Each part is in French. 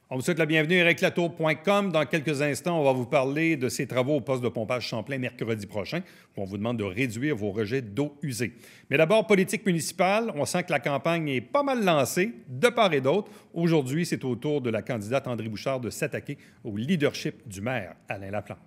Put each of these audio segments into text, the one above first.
On vous souhaite la bienvenue à ericlatour.com. Dans quelques instants, on va vous parler de ces travaux au poste de pompage Champlain mercredi prochain, où on vous demande de réduire vos rejets d'eau usée. Mais d'abord, politique municipale. On sent que la campagne est pas mal lancée, de part et d'autre. Aujourd'hui, c'est au tour de la candidate André Bouchard de s'attaquer au leadership du maire Alain Laplante.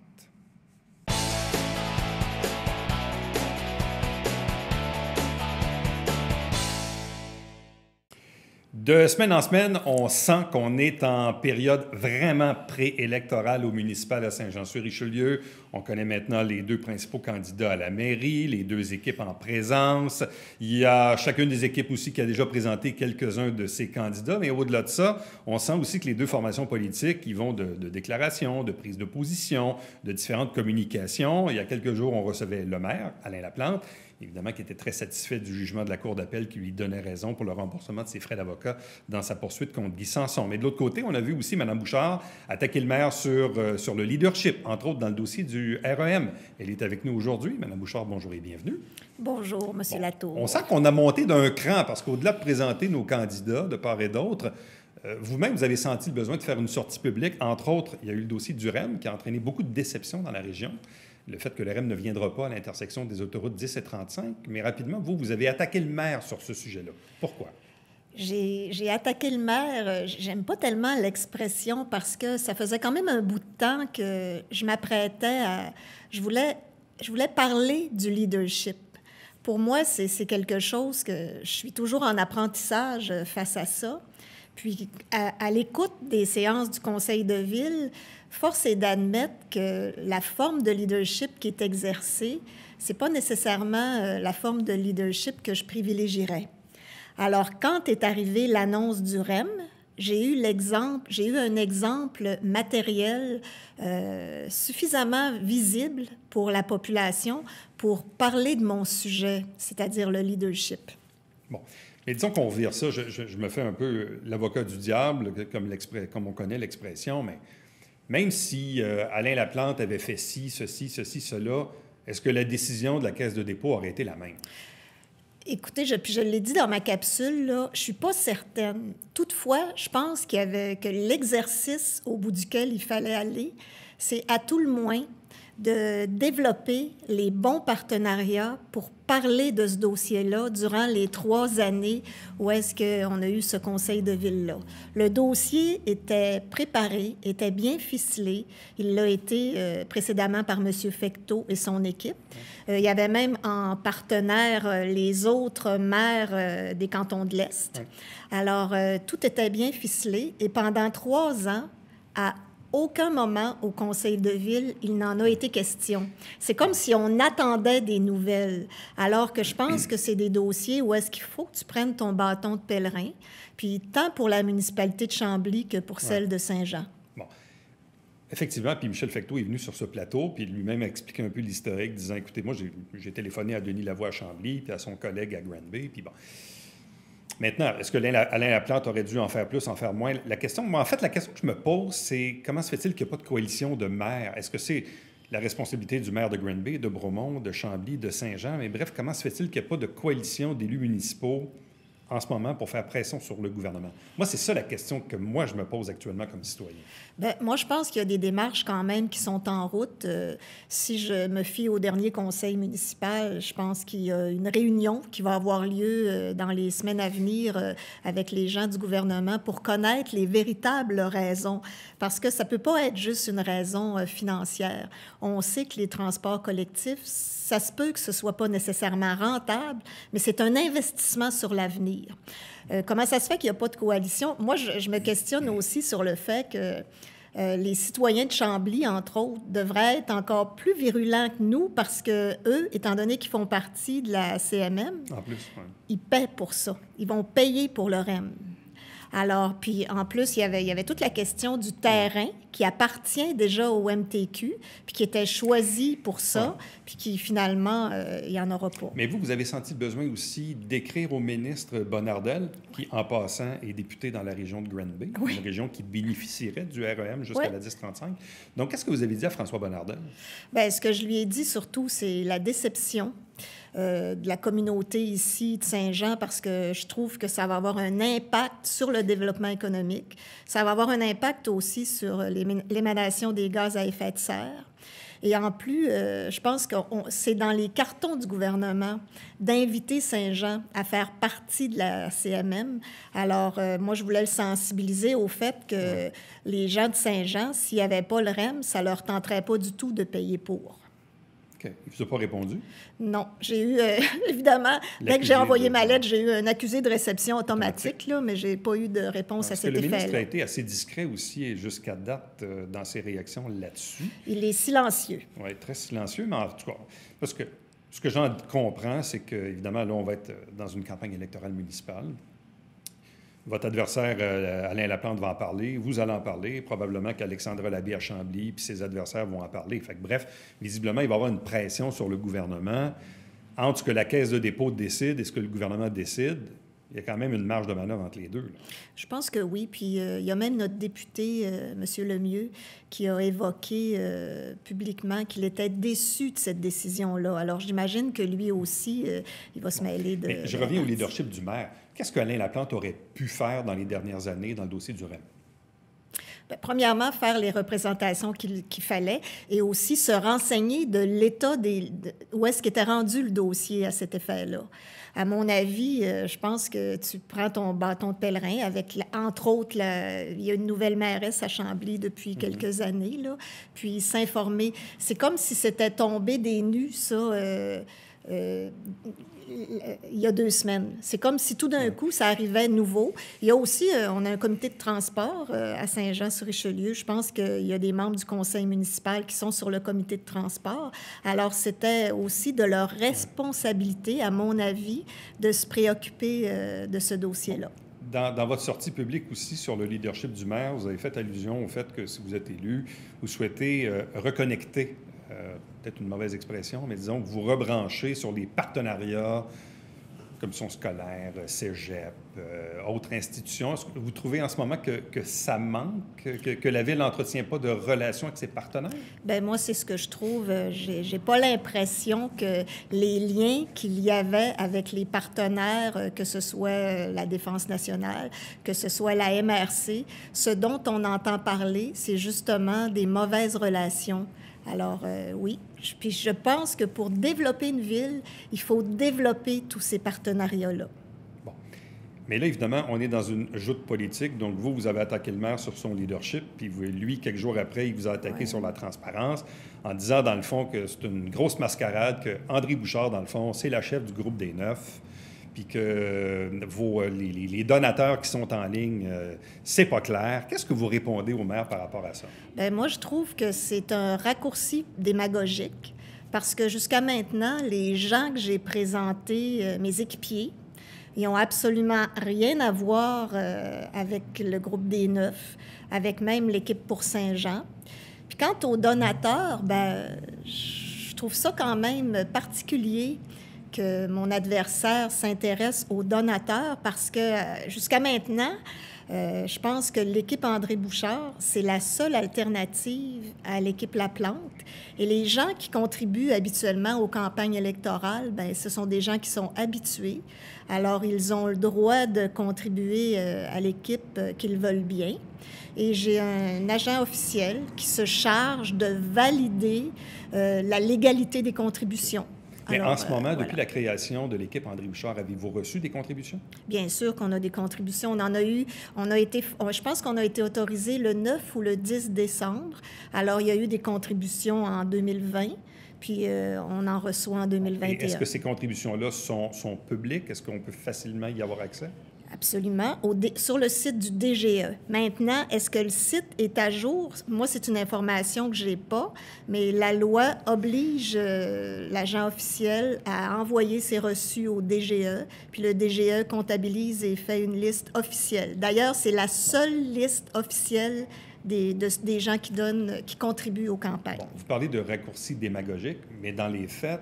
De semaine en semaine, on sent qu'on est en période vraiment préélectorale au municipal à Saint-Jean-sur-Richelieu. On connaît maintenant les deux principaux candidats à la mairie, les deux équipes en présence. Il y a chacune des équipes aussi qui a déjà présenté quelques-uns de ses candidats. Mais au-delà de ça, on sent aussi que les deux formations politiques, ils vont de déclarations, de prises de position, de différentes communications. Il y a quelques jours, on recevait le maire, Alain Laplante, évidemment, qui était très satisfait du jugement de la Cour d'appel qui lui donnait raison pour le remboursement de ses frais d'avocat dans sa poursuite contre Guy Sanson. Mais de l'autre côté, on a vu aussi Mme Bouchard attaquer le maire sur le leadership, entre autres dans le dossier du REM. Elle est avec nous aujourd'hui. Mme Bouchard, bonjour et bienvenue. Bonjour, M. Latour. On sent qu'on a monté d'un cran parce qu'au-delà de présenter nos candidats de part et d'autre, vous-même, vous avez senti le besoin de faire une sortie publique. Entre autres, il y a eu le dossier du REM qui a entraîné beaucoup de déceptions dans la région. Le fait que le REM ne viendra pas à l'intersection des autoroutes 10 et 35. Mais rapidement, vous avez attaqué le maire sur ce sujet-là. Pourquoi? J'ai attaqué le maire. J'aime pas tellement l'expression parce que ça faisait quand même un bout de temps que je m'apprêtais à... Je voulais parler du leadership. Pour moi, c'est quelque chose que je suis toujours en apprentissage face à ça. Puis, à l'écoute des séances du conseil de ville, force est d'admettre que la forme de leadership qui est exercée, c'est pas nécessairement la forme de leadership que je privilégierais. Alors, quand est arrivée l'annonce du REM, j'ai eu un exemple matériel suffisamment visible pour la population pour parler de mon sujet, c'est-à-dire le leadership. Bon. Mais disons qu'on vire ça, je me fais un peu l'avocat du diable, comme on connaît l'expression, mais même si Alain Laplante avait fait ceci, cela, est-ce que la décision de la Caisse de dépôt aurait été la même? Écoutez, je l'ai dit dans ma capsule, là, je ne suis pas certaine. Toutefois, je pense que l'exercice au bout duquel il fallait aller, c'est à tout le moins de développer les bons partenariats pour parler de ce dossier-là durant les 3 années où est-ce qu'on a eu ce conseil de ville-là. Le dossier était préparé, était bien ficelé. Il l'a été précédemment par M. Fecteau et son équipe. Il y avait même en partenaire les autres maires des cantons de l'Est. Alors, tout était bien ficelé et pendant 3 ans, à aucun moment au conseil de ville, il n'en a été question. C'est comme si on attendait des nouvelles, alors que je pense que c'est des dossiers où est-ce qu'il faut que tu prennes ton bâton de pèlerin, puis tant pour la municipalité de Chambly que pour celle de Saint-Jean. Bon. Effectivement, puis Michel Fecteau est venu sur ce plateau, puis lui-même a expliqué un peu l'historique, disant, écoutez, moi, j'ai téléphoné à Denis Lavoie à Chambly, puis à son collègue à Granby, puis bon... Maintenant, est-ce que Alain Laplante aurait dû en faire plus, en faire moins? La question que je me pose, c'est comment se fait-il qu'il n'y a pas de coalition de maires? Est-ce que c'est la responsabilité du maire de Granby, de Bromont, de Chambly, de Saint-Jean? Mais bref, comment se fait-il qu'il n'y a pas de coalition d'élus municipaux en ce moment pour faire pression sur le gouvernement? Moi, c'est ça la question que moi, je me pose actuellement comme citoyen. Bien, moi, je pense qu'il y a des démarches quand même qui sont en route. Si je me fie au dernier conseil municipal, je pense qu'il y a une réunion qui va avoir lieu dans les semaines à venir avec les gens du gouvernement pour connaître les véritables raisons. Parce que ça ne peut pas être juste une raison financière. On sait que les transports collectifs, ça se peut que ce ne soit pas nécessairement rentable, mais c'est un investissement sur l'avenir. Comment ça se fait qu'il n'y a pas de coalition? Moi, je me questionne aussi sur le fait que les citoyens de Chambly, entre autres, devraient être encore plus virulents que nous parce que eux, étant donné qu'ils font partie de la CMM, en plus, ils paient pour ça. Ils vont payer pour le REM. Alors, puis en plus, il y avait toute la question du terrain qui appartient déjà au MTQ, puis qui était choisi pour ça, puis qui finalement, il n'y en aura pas. Mais vous avez senti le besoin aussi d'écrire au ministre Bonnardel, qui, en passant, est député dans la région de Granby, une région qui bénéficierait du REM jusqu'à la 1035. Donc, qu'est-ce que vous avez dit à François Bonnardel? Bien, ce que je lui ai dit surtout, c'est la déception de la communauté ici de Saint-Jean parce que je trouve que ça va avoir un impact sur le développement économique. Ça va avoir un impact aussi sur l'émanation des gaz à effet de serre. Et en plus, je pense que c'est dans les cartons du gouvernement d'inviter Saint-Jean à faire partie de la CMM. Alors, moi, je voulais le sensibiliser au fait que les gens de Saint-Jean, s'il n'y avait pas le REM, ça ne leur tenterait pas du tout de payer pour. OK. Il ne vous a pas répondu? Non. J'ai eu, évidemment, dès que j'ai envoyé ma lettre, j'ai eu un accusé de réception automatique, là, mais je n'ai pas eu de réponse à cet effet-là. Le ministre a été assez discret aussi jusqu'à date dans ses réactions là-dessus. Il est silencieux. Oui, très silencieux, mais en tout cas, parce que ce que j'en comprends, c'est qu'évidemment, là, on va être dans une campagne électorale municipale. Votre adversaire, Alain Laplante, va en parler. Vous allez en parler. Probablement qu'Alexandra Labie à Chambly puis ses adversaires vont en parler. Fait que, bref, visiblement, il va y avoir une pression sur le gouvernement entre ce que la Caisse de dépôt décide et ce que le gouvernement décide. Il y a quand même une marge de manœuvre entre les deux, là. Je pense que oui. Puis il y a même notre député, M. Lemieux, qui a évoqué publiquement qu'il était déçu de cette décision-là. Alors j'imagine que lui aussi, il va se mêler de... Mais je reviens au leadership du maire. Qu'est-ce qu'Alain Laplante aurait pu faire dans les dernières années dans le dossier du REM? Bien, premièrement, faire les représentations qu'il fallait et aussi se renseigner de l'état où est-ce qu'était rendu le dossier à cet effet-là. À mon avis, je pense que tu prends ton bâton de pèlerin avec, entre autres, il y a une nouvelle mairesse à Chambly depuis quelques années, là, puis s'informer. C'est comme si c'était tombé des nues, ça, il y a 2 semaines. C'est comme si tout d'un coup, ça arrivait nouveau. Il y a aussi, on a un comité de transport à Saint-Jean-sur-Richelieu. Je pense qu'il y a des membres du conseil municipal qui sont sur le comité de transport. Alors, c'était aussi de leur responsabilité, à mon avis, de se préoccuper de ce dossier-là. Dans votre sortie publique aussi sur le leadership du maire, vous avez fait allusion au fait que si vous êtes élu, vous souhaitez reconnecter, peut-être une mauvaise expression, mais disons que vous rebranchez sur les partenariats, commission scolaire, cégep, autres institutions. Est-ce que vous trouvez en ce moment que ça manque, que la Ville n'entretient pas de relations avec ses partenaires? Bien, moi, c'est ce que je trouve. J'ai pas l'impression que les liens qu'il y avait avec les partenaires, que ce soit la Défense nationale, que ce soit la MRC, ce dont on entend parler, c'est justement des mauvaises relations. Alors, oui. Puis je pense que pour développer une ville, il faut développer tous ces partenariats-là. Bon. Mais là, évidemment, on est dans une joute politique. Donc, vous avez attaqué le maire sur son leadership, puis lui, quelques jours après, il vous a attaqué sur la transparence, en disant, dans le fond, que c'est une grosse mascarade, que André Bouchard, dans le fond, c'est la chef du groupe des 9, puis que les donateurs qui sont en ligne, c'est pas clair. Qu'est-ce que vous répondez au maire par rapport à ça? Bien, moi, je trouve que c'est un raccourci démagogique parce que jusqu'à maintenant, les gens que j'ai présentés, mes équipiers, ils n'ont absolument rien à voir avec le groupe des 9, avec même l'équipe pour Saint-Jean. Puis quant aux donateurs, bien, je trouve ça quand même particulier que mon adversaire s'intéresse aux donateurs parce que jusqu'à maintenant, je pense que l'équipe André Bouchard, c'est la seule alternative à l'équipe Laplante. Et les gens qui contribuent habituellement aux campagnes électorales, bien, ce sont des gens qui sont habitués. Alors, ils ont le droit de contribuer à l'équipe qu'ils veulent bien. Et j'ai un agent officiel qui se charge de valider la légalité des contributions. Mais alors, en ce moment, depuis la création de l'équipe André Bouchard, avez-vous reçu des contributions? Bien sûr qu'on a des contributions. On en a eu, je pense qu'on a été autorisé le 9 ou le 10 décembre. Alors, il y a eu des contributions en 2020, puis on en reçoit en 2021. Et est-ce que ces contributions-là sont publiques? Est-ce qu'on peut facilement y avoir accès? Absolument, sur le site du DGE. Maintenant, est-ce que le site est à jour? Moi, c'est une information que je n'ai pas, mais la loi oblige l'agent officiel à envoyer ses reçus au DGE, puis le DGE comptabilise et fait une liste officielle. D'ailleurs, c'est la seule liste officielle des gens qui contribuent aux campagnes. Bon, vous parlez de raccourcis démagogiques, mais dans les faits,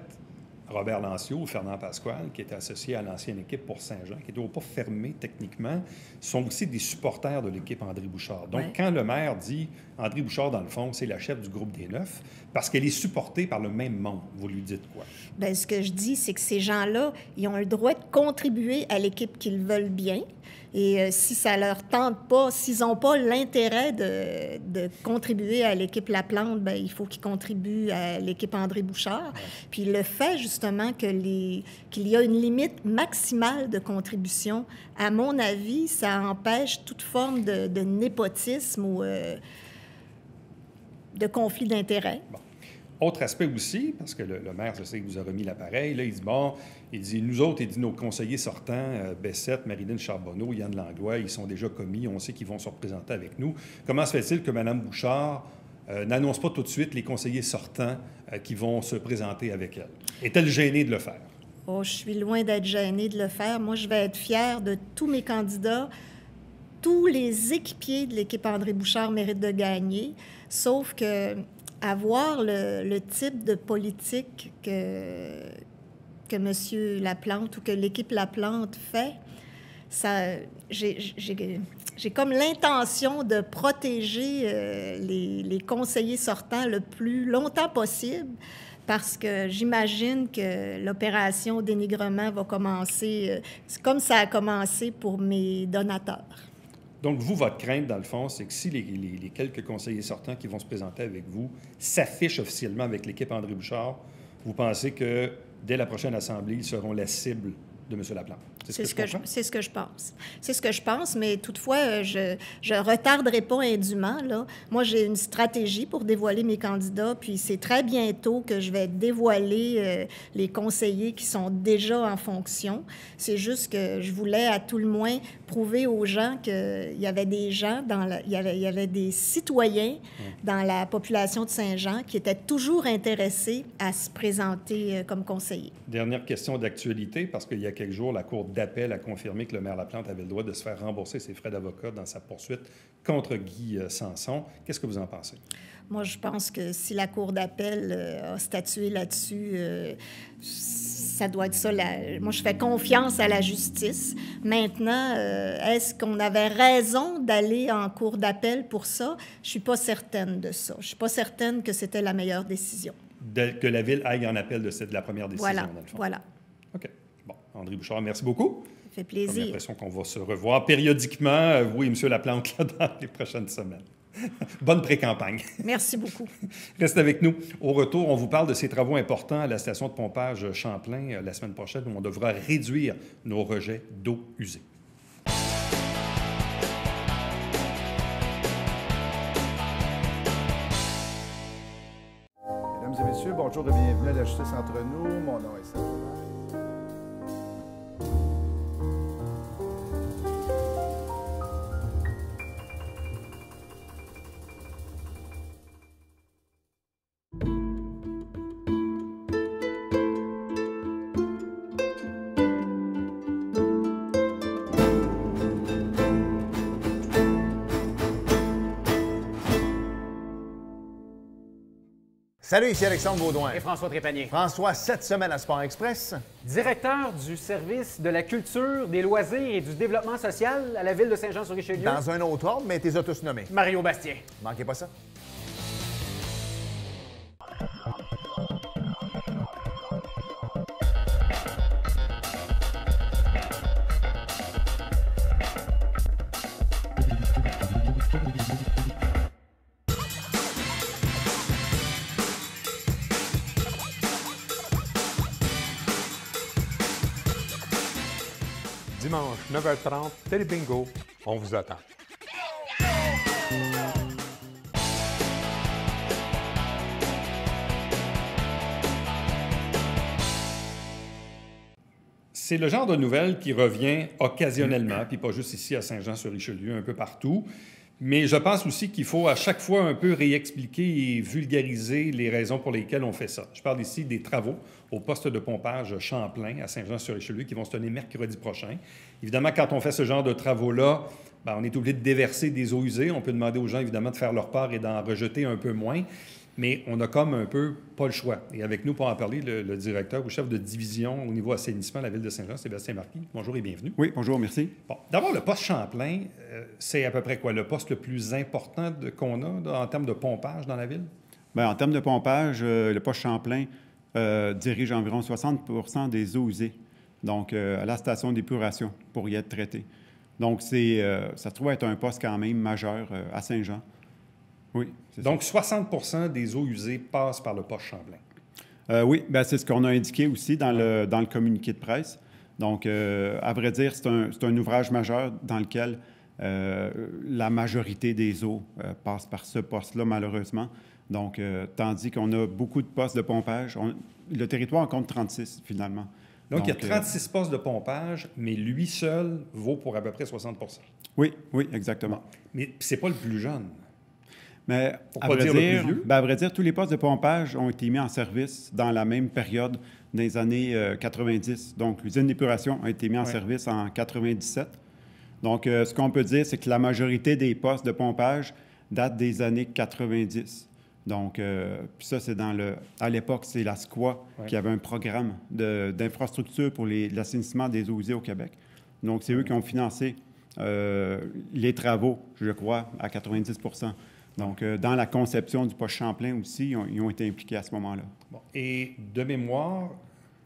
Robert Lancio ou Fernand Pasquale, qui est associé à l'ancienne équipe pour Saint-Jean, qui n'est pas fermé techniquement, sont aussi des supporters de l'équipe André Bouchard. Donc, quand le maire dit André Bouchard, dans le fond, c'est la chef du groupe des Neufs, parce qu'elle est supportée par le même monde, vous lui dites quoi? Bien, ce que je dis, c'est que ces gens-là, ils ont le droit de contribuer à l'équipe qu'ils veulent bien. Et si ça leur tente pas, s'ils n'ont pas l'intérêt de contribuer à l'équipe Laplante, bien, il faut qu'ils contribuent à l'équipe André Bouchard. Ouais. Puis le fait, justement, qu'il y a une limite maximale de contribution, à mon avis, ça empêche toute forme de népotisme ou de conflit d'intérêts. Bon. Autre aspect aussi, parce que le maire, je sais qu'il vous a remis l'appareil, là, il dit, bon, il dit, nous autres, il dit, nos conseillers sortants, Bessette, Marilyn Charbonneau, Yann Langlois, ils sont déjà commis, on sait qu'ils vont se représenter avec nous. Comment se fait-il que Mme Bouchard n'annonce pas tout de suite les conseillers sortants qui vont se présenter avec elle? Est-elle gênée de le faire? Oh, je suis loin d'être gênée de le faire. Moi, je vais être fière de tous mes candidats. Tous les équipiers de l'équipe André Bouchard méritent de gagner, sauf que avoir le type de politique que M. Laplante ou que l'équipe Laplante fait, j'ai comme l'intention de protéger les conseillers sortants le plus longtemps possible, parce que j'imagine que l'opération dénigrement va commencer comme ça a commencé pour mes donateurs. Donc, vous, votre crainte, dans le fond, c'est que si les quelques conseillers sortants qui vont se présenter avec vous s'affichent officiellement avec l'équipe André Bouchard, vous pensez que, dès la prochaine Assemblée, ils seront la cible de M. Laplante? C'est ce que je pense. C'est ce que je pense, mais toutefois, je ne retarderai pas indûment, là. Moi, j'ai une stratégie pour dévoiler mes candidats, puis c'est très bientôt que je vais dévoiler les conseillers qui sont déjà en fonction. C'est juste que je voulais, à tout le moins, prouver aux gens qu'il y avait des gens, il y avait des citoyens dans la population de Saint-Jean qui étaient toujours intéressés à se présenter comme conseillers. Dernière question d'actualité, parce qu'il y a quelques jours, la Cour d'appel a confirmé que le maire Laplante avait le droit de se faire rembourser ses frais d'avocat dans sa poursuite contre Guy Sanson. Qu'est-ce que vous en pensez? Moi, je pense que si la Cour d'appel a statué là-dessus, ça doit être ça. Moi, je fais confiance à la justice. Maintenant, est-ce qu'on avait raison d'aller en Cour d'appel pour ça? Je ne suis pas certaine de ça. Je ne suis pas certaine que c'était la meilleure décision. Que la Ville aille en appel de la première décision, voilà, dans le fond. Voilà. OK. Bon, André Bouchard, merci beaucoup. Ça fait plaisir. J'ai l'impression qu'on va se revoir périodiquement, vous et M. Laplante, là, dans les prochaines semaines. Bonne pré-campagne. Merci beaucoup. Restez avec nous. Au retour, on vous parle de ces travaux importants à la station de pompage Champlain la semaine prochaine, où on devra réduire nos rejets d'eau usée. Mesdames et messieurs, bonjour et bienvenue à la Justice entre nous. Mon nom est Serge. Salut, ici Alexandre Baudouin. Et François Trépanier. François, cette semaine à Sport Express. Directeur du service de la culture, des loisirs et du développement social à la ville de Saint-Jean-sur-Richelieu. Dans un autre ordre, mais t'es tous nommés. Mario Bastien. Manquez pas ça. Dimanche, 9h30, Télé Bingo, on vous attend. C'est le genre de nouvelle qui revient occasionnellement, puis pas juste ici à Saint-Jean-sur-Richelieu, un peu partout. Mais je pense aussi qu'il faut à chaque fois un peu réexpliquer et vulgariser les raisons pour lesquelles on fait ça. Je parle ici des travaux au poste de pompage Champlain à Saint-Jean-sur-Richelieu qui vont se tenir mercredi prochain. Évidemment, quand on fait ce genre de travaux-là, on est obligé de déverser des eaux usées. On peut demander aux gens, évidemment, de faire leur part et d'en rejeter un peu moins. Mais on a comme un peu pas le choix. Et avec nous, pour en parler, le directeur ou chef de division au niveau assainissement de la Ville de Saint-Jean, Sébastien Marquis. Bonjour et bienvenue. Oui, bonjour, merci. Bon, d'abord, le poste Champlain, c'est à peu près quoi? Le poste le plus important qu'on a en termes de pompage dans la ville? Bien, en termes de pompage, le poste Champlain dirige environ 60 des eaux usées, donc à la station d'épuration pour y être traité. Donc, ça se trouve être un poste quand même majeur à Saint-Jean. Oui, c'est ça. Donc, 60 des eaux usées passent par le poste Champlain. Oui, bien, c'est ce qu'on a indiqué aussi dans le communiqué de presse. Donc, à vrai dire, c'est un ouvrage majeur dans lequel la majorité des eaux passent par ce poste-là, malheureusement. Donc, tandis qu'on a beaucoup de postes de pompage, le territoire en compte 36, finalement. Donc, il y a 36 postes de pompage, mais lui seul vaut pour à peu près 60 Oui, exactement. Mais c'est pas le plus jeune. Mais pour pas dire le plus vieux. à vrai dire, tous les postes de pompage ont été mis en service dans la même période dans les années 90. Donc, l'usine d'épuration a été mise en service en 97. Donc, ce qu'on peut dire, c'est que la majorité des postes de pompage datent des années 90. Donc, puis ça, c'est à l'époque, c'est la SQUA qui avait un programme d'infrastructure pour l'assainissement des eaux usées au Québec. Donc, c'est eux qui ont financé les travaux, je crois, à 90 %. Donc, dans la conception du poste Champlain aussi, ils ont été impliqués à ce moment-là. Bon. Et de mémoire,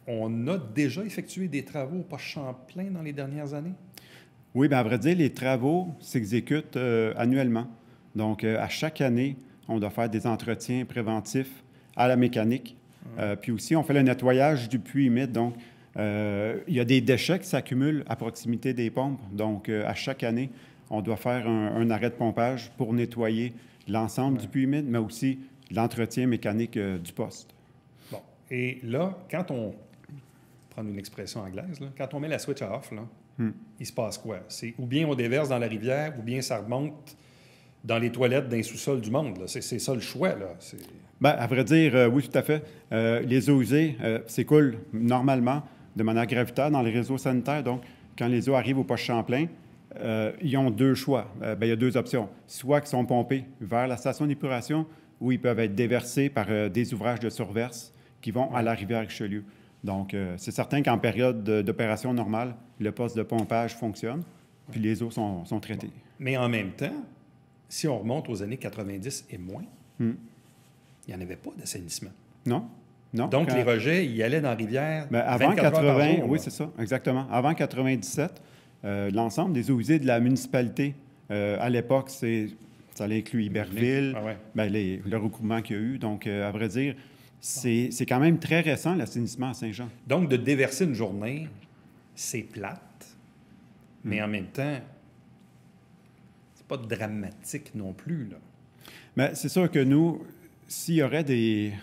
on a déjà effectué des travaux au poste Champlain dans les dernières années? Oui, bien, à vrai dire, les travaux s'exécutent annuellement. Donc, à chaque année, on doit faire des entretiens préventifs à la mécanique. Puis aussi, on fait le nettoyage du puits humide. Donc, il y a des déchets qui s'accumulent à proximité des pompes. Donc, à chaque année, on doit faire un arrêt de pompage pour nettoyer l'ensemble du puits humide, mais aussi l'entretien mécanique du poste. Bon. Et là, quand on prend une expression anglaise, là, quand on met la switch à off, là, il se passe quoi? C'est ou bien on déverse dans la rivière, ou bien ça remonte dans les toilettes d'un sous-sol du monde. C'est ça le choix, là. Bien, à vrai dire, oui, tout à fait. Les eaux usées s'écoulent normalement de manière gravitaire dans les réseaux sanitaires. Donc, quand les eaux arrivent au poste Champlain, ils ont deux choix. Il y a deux options. Soit qu'ils sont pompés vers la station d'épuration, ou ils peuvent être déversés par des ouvrages de surverse qui vont à la rivière Richelieu. Donc, c'est certain qu'en période d'opération normale, le poste de pompage fonctionne, puis les eaux sont traitées. Bon. Mais en même temps, si on remonte aux années 90 et moins, il n'y en avait pas d'assainissement. Non. Donc, les rejets, ils allaient dans la rivière avant 24 heures par jour. Oui, c'est ça, exactement. Avant 97, l'ensemble des eaux usées de la municipalité, à l'époque, ça inclut Iberville, le regroupement qu'il y a eu. Donc, à vrai dire, c'est quand même très récent, l'assainissement à Saint-Jean. Donc, de déverser une journée, c'est plate, mais en même temps, c'est pas dramatique non plus, là. Mais c'est sûr que nous, s'il y aurait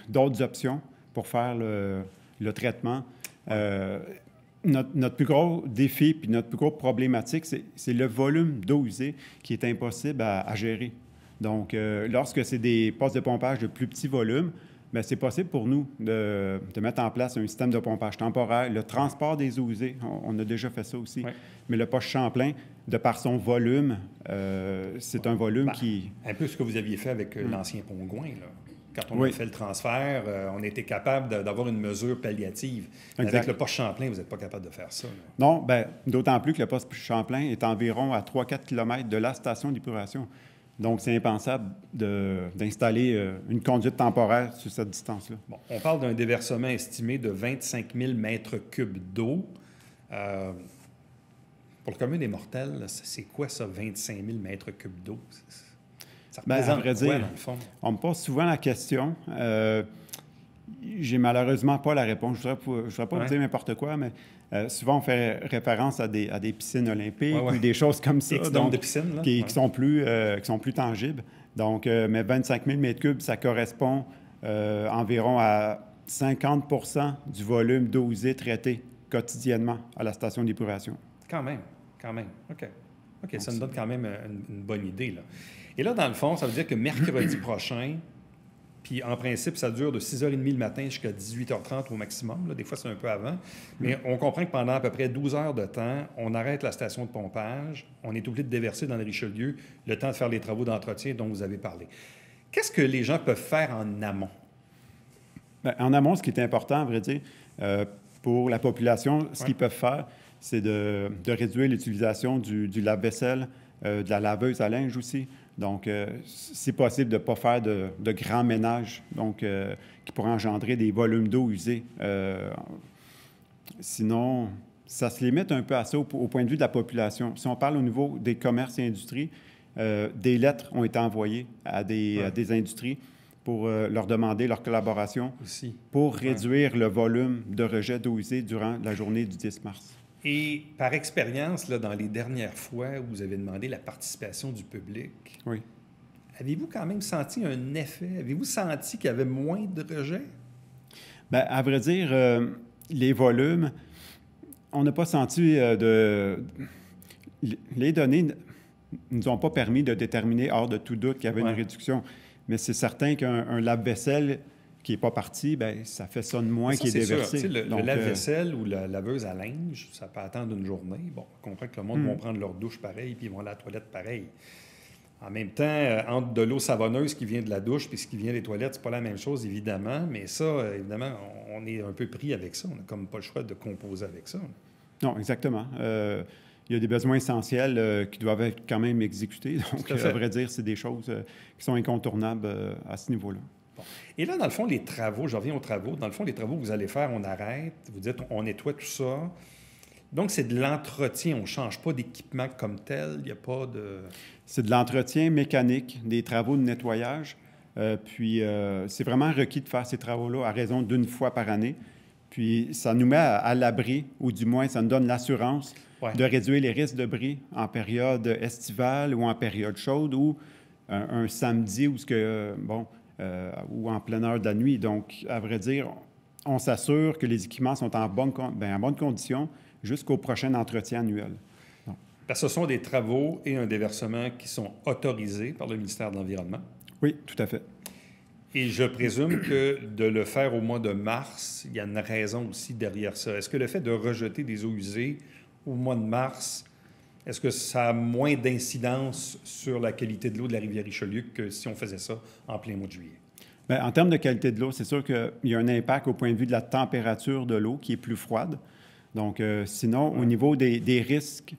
d'autres options pour faire le traitement, notre plus gros défi puis notre plus grosse problématique, c'est le volume d'eau usée qui est impossible à gérer. Donc, lorsque c'est des postes de pompage de plus petit volume, bien, c'est possible pour nous de mettre en place un système de pompage temporaire. Le transport des eaux usées, on a déjà fait ça aussi. Oui. Mais le poste Champlain, de par son volume, c'est un volume qui... Un peu ce que vous aviez fait avec l'ancien Pont-Gouin, là. Quand on a fait le transfert, on était capable d'avoir une mesure palliative. Avec le poste Champlain, vous n'êtes pas capable de faire ça, là. Non, bien, d'autant plus que le poste Champlain est environ à 3-4 km de la station d'épuration. Donc, c'est impensable d'installer une conduite temporaire sur cette distance-là. Bon, on parle d'un déversement estimé de 25 000 mètres cubes d'eau. Pour le commun des mortels, c'est quoi ça, 25 000 mètres cubes d'eau? Ça représente à vrai quoi, dire, dans le fond? On me pose souvent la question. J'ai malheureusement pas la réponse. Je ne voudrais pas vous dire n'importe quoi, mais souvent on fait référence à des piscines olympiques ou des choses comme ça. Donc, de piscines, là. Qui sont plus tangibles. Donc, mais 25 000 mètres cubes, ça correspond environ à 50 % du volume d'eau usée traité quotidiennement à la station d'épuration. Quand même. OK, ça nous donne quand même une bonne idée, là. Et là, dans le fond, ça veut dire que mercredi prochain, puis en principe, ça dure de 6h30 le matin jusqu'à 18h30 au maximum. Là. Des fois, c'est un peu avant. Mais on comprend que pendant à peu près 12 heures de temps, on arrête la station de pompage. On est obligé de déverser dans le Richelieu le temps de faire les travaux d'entretien dont vous avez parlé. Qu'est-ce que les gens peuvent faire en amont? Bien, en amont, ce qui est important, à vrai dire, pour la population, ce qu'ils peuvent faire, c'est de réduire l'utilisation du lave-vaisselle, de la laveuse à linge aussi. Donc, c'est possible de ne pas faire de grands ménages, donc qui pourraient engendrer des volumes d'eau usés. Sinon, ça se limite un peu à ça au point de vue de la population. Si on parle au niveau des commerces et industries, des lettres ont été envoyées à des industries pour leur demander leur collaboration Aussi. pour réduire le volume de rejet d'eau usée durant la journée du 10 mars. Et par expérience, là, dans les dernières fois où vous avez demandé la participation du public, Oui. avez-vous quand même senti un effet? Avez-vous senti qu'il y avait moins de rejets? Bien, à vrai dire, les volumes, on n'a pas senti Les données ne nous ont pas permis de déterminer, hors de tout doute, qu'il y avait une réduction. Mais c'est certain qu'un lave-vaisselle qui n'est pas parti, bien, ça fait ça de moins qui est déversé. Le lave-vaisselle ou la laveuse à linge, ça peut attendre une journée. Bon, on comprend que le monde va prendre leur douche pareil, puis ils vont à la toilette pareil. En même temps, entre de l'eau savonneuse qui vient de la douche puis ce qui vient des toilettes, c'est pas la même chose, évidemment. Mais ça, évidemment, on est un peu pris avec ça. On n'a comme pas le choix de composer avec ça. Non, exactement. Il y a des besoins essentiels qui doivent être quand même exécutés. Donc, à vrai dire, c'est des choses qui sont incontournables à ce niveau-là. Bon. Et là, dans le fond, les travaux, je reviens aux travaux. Dans le fond, les travaux que vous allez faire, on arrête. Vous dites, on nettoie tout ça. Donc, c'est de l'entretien. On ne change pas d'équipement comme tel. Il n'y a pas de... C'est de l'entretien mécanique, des travaux de nettoyage. Puis, c'est vraiment requis de faire ces travaux-là à raison d'une fois par année. Puis, ça nous met à l'abri, ou du moins, ça nous donne l'assurance de réduire les risques de bris en période estivale ou en période chaude ou un samedi ou en pleine heure de la nuit. Donc, à vrai dire, on s'assure que les équipements sont en bonne condition jusqu'au prochain entretien annuel. Parce que ce sont des travaux et un déversement qui sont autorisés par le ministère de l'Environnement. Oui, tout à fait. Et je présume que de le faire au mois de mars, il y a une raison aussi derrière ça. Est-ce que le fait de rejeter des eaux usées au mois de mars, est-ce que ça a moins d'incidence sur la qualité de l'eau de la rivière Richelieu que si on faisait ça en plein mois de juillet? Bien, en termes de qualité de l'eau, c'est sûr qu'il y a un impact au point de vue de la température de l'eau qui est plus froide. Donc, sinon, au niveau des risques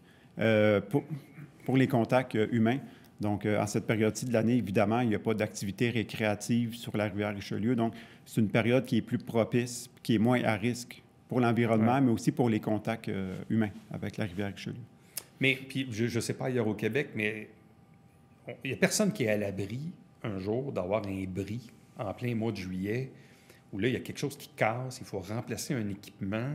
pour les contacts humains, donc en cette période-ci de l'année, évidemment, il n'y a pas d'activité récréative sur la rivière Richelieu. Donc, c'est une période qui est plus propice, qui est moins à risque pour l'environnement, mais aussi pour les contacts humains avec la rivière Richelieu. Mais, puis, je ne sais pas ailleurs au Québec, mais il n'y a personne qui est à l'abri un jour d'avoir un bris en plein mois de juillet où là, il y a quelque chose qui casse, il faut remplacer un équipement.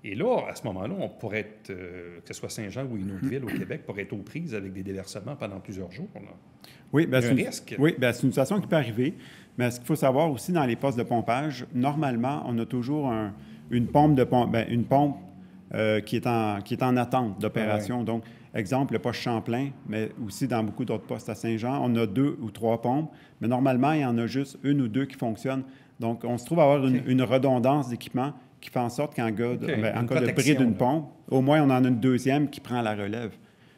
Et là, à ce moment-là, on pourrait être, que ce soit Saint-Jean ou une autre ville au Québec, pourrait être aux prises avec des déversements pendant plusieurs jours. Là. Oui, bien, c'est un risque. Oui, bien, c'est une situation qui peut arriver. Mais ce qu'il faut savoir aussi dans les postes de pompage, normalement, on a toujours une pompe qui est en attente d'opération. Ah ouais. Donc, exemple, le poste Champlain, mais aussi dans beaucoup d'autres postes à Saint-Jean, on a 2 ou 3 pompes. Mais normalement, il y en a juste 1 ou 2 qui fonctionnent. Donc, on se trouve à avoir une redondance d'équipement qui fait en sorte qu'en cas de bris d'une pompe, au moins, on en a une deuxième qui prend la relève.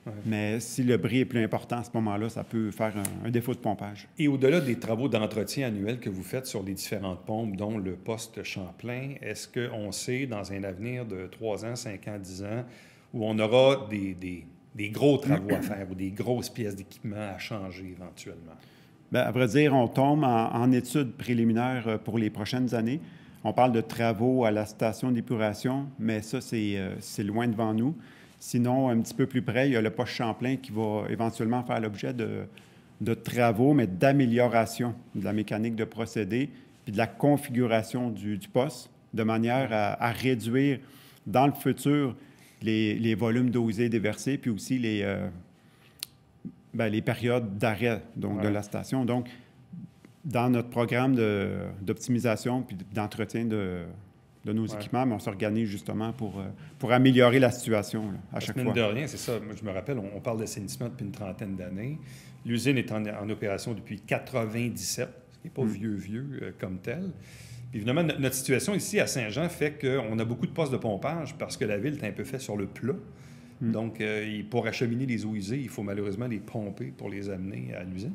Ouais. Mais si le bris est plus important à ce moment-là, ça peut faire un défaut de pompage. Et au-delà des travaux d'entretien annuels que vous faites sur les différentes pompes, dont le poste Champlain, est-ce qu'on sait, dans un avenir de 3 ans, 5 ans, 10 ans, où on aura des gros travaux à faire ou des grosses pièces d'équipement à changer éventuellement? Bien, à vrai dire, on tombe en études préliminaires pour les prochaines années. On parle de travaux à la station d'épuration, mais ça, c'est loin devant nous. Sinon, un petit peu plus près, il y a le poste Champlain qui va éventuellement faire l'objet de travaux, mais d'amélioration de la mécanique de procédé puis de la configuration du poste, de manière à réduire dans le futur les volumes d'eau usée déversés, puis aussi les périodes d'arrêt de la station. Donc, dans notre programme d'optimisation puis d'entretien de nos équipements, mais on s'organise justement pour améliorer la situation là, à chaque fois. Mine de rien, c'est ça. Moi, je me rappelle, on parle d'assainissement depuis une trentaine d'années. L'usine est en opération depuis 1997, ce qui n'est pas vieux comme tel. Puis évidemment, notre situation ici à Saint-Jean fait qu'on a beaucoup de postes de pompage parce que la ville est un peu faite sur le plat. Donc, pour acheminer les eaux usées, il faut malheureusement les pomper pour les amener à l'usine.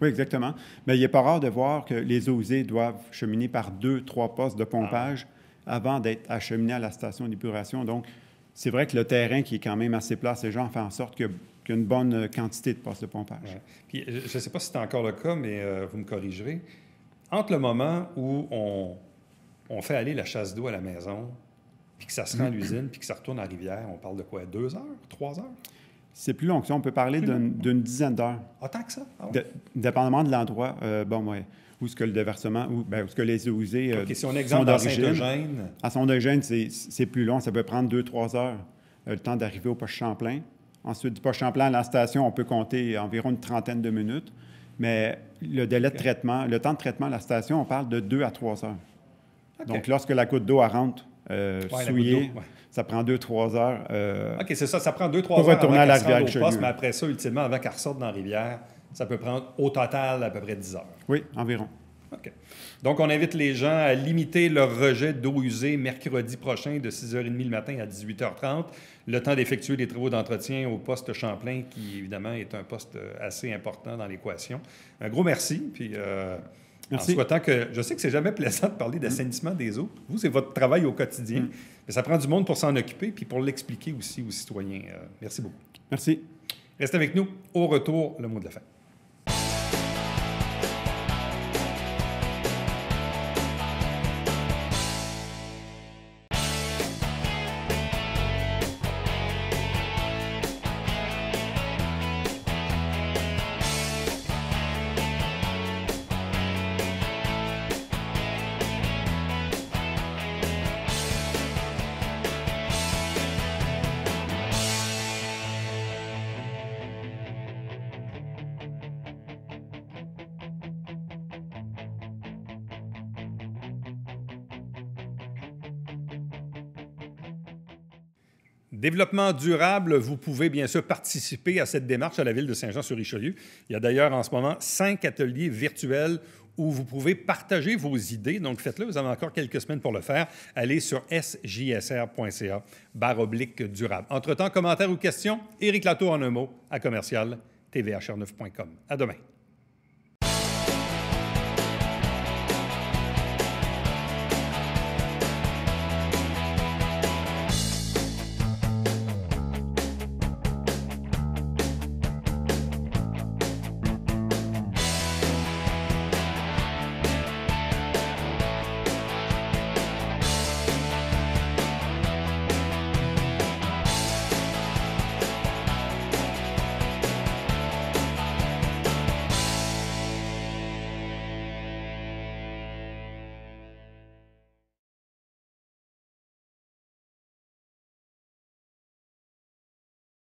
Oui, exactement. Mais il n'est pas rare de voir que les eaux usées doivent cheminer par 2-3 postes de pompage avant d'être acheminés à la station d'épuration. Donc, c'est vrai que le terrain qui est quand même assez plat, ces gens fait en sorte qu'il y a une bonne quantité de postes de pompage. Ouais. Puis, je ne sais pas si c'est encore le cas, mais vous me corrigerez. Entre le moment où on fait aller la chasse d'eau à la maison, puis que ça se rend à l'usine, puis que ça retourne à la rivière, on parle de quoi? 2 heures? 3 heures? C'est plus long que ça. On peut parler d'une dizaine d'heures. Ah, tant que ça? Ah ouais. Dépendamment de l'endroit, où est-ce que le déversement, où est-ce que les eaux usées OK, si on a sont exemple dans d'origine. Saint-Eugène... À Saint-Eugène, c'est plus long. Ça peut prendre 2-3 heures, le temps d'arriver au poste Champlain. Ensuite, du poste Champlain à la station, on peut compter environ une trentaine de minutes. Mais le délai de traitement, le temps de traitement à la station, on parle de 2 à 3 heures. OK. Donc, lorsque la goutte d'eau elle rentre souillée, ouais. ça prend 2-3 heures. OK, c'est ça. Ça prend 2-3 pour heures retourner avant à la qu'elle se rende rivière au poste, Richelieu. mais après ça, ultimement, avant qu'elle ressorte dans la rivière, ça peut prendre au total à peu près 10 heures. Oui, environ. OK. Donc, on invite les gens à limiter leur rejet d'eau usée mercredi prochain de 6h30 le matin à 18h30, le temps d'effectuer des travaux d'entretien au poste Champlain, qui, évidemment, est un poste assez important dans l'équation. Un gros merci, puis Merci. en souhaitant que... Je sais que c'est jamais plaisant de parler d'assainissement des eaux. Vous, c'est votre travail au quotidien, mais ça prend du monde pour s'en occuper, puis pour l'expliquer aussi aux citoyens. Merci beaucoup. Merci. Restez avec nous. Au retour, le mot de la fin. Développement durable, vous pouvez bien sûr participer à cette démarche à la Ville de Saint-Jean-sur-Richelieu. Il y a d'ailleurs en ce moment 5 ateliers virtuels où vous pouvez partager vos idées. Donc, faites-le. Vous avez encore quelques semaines pour le faire. Allez sur sjsr.ca/durable. Entre-temps, commentaires ou questions, Éric Latour en un mot à commercial tvhr9.com. À demain.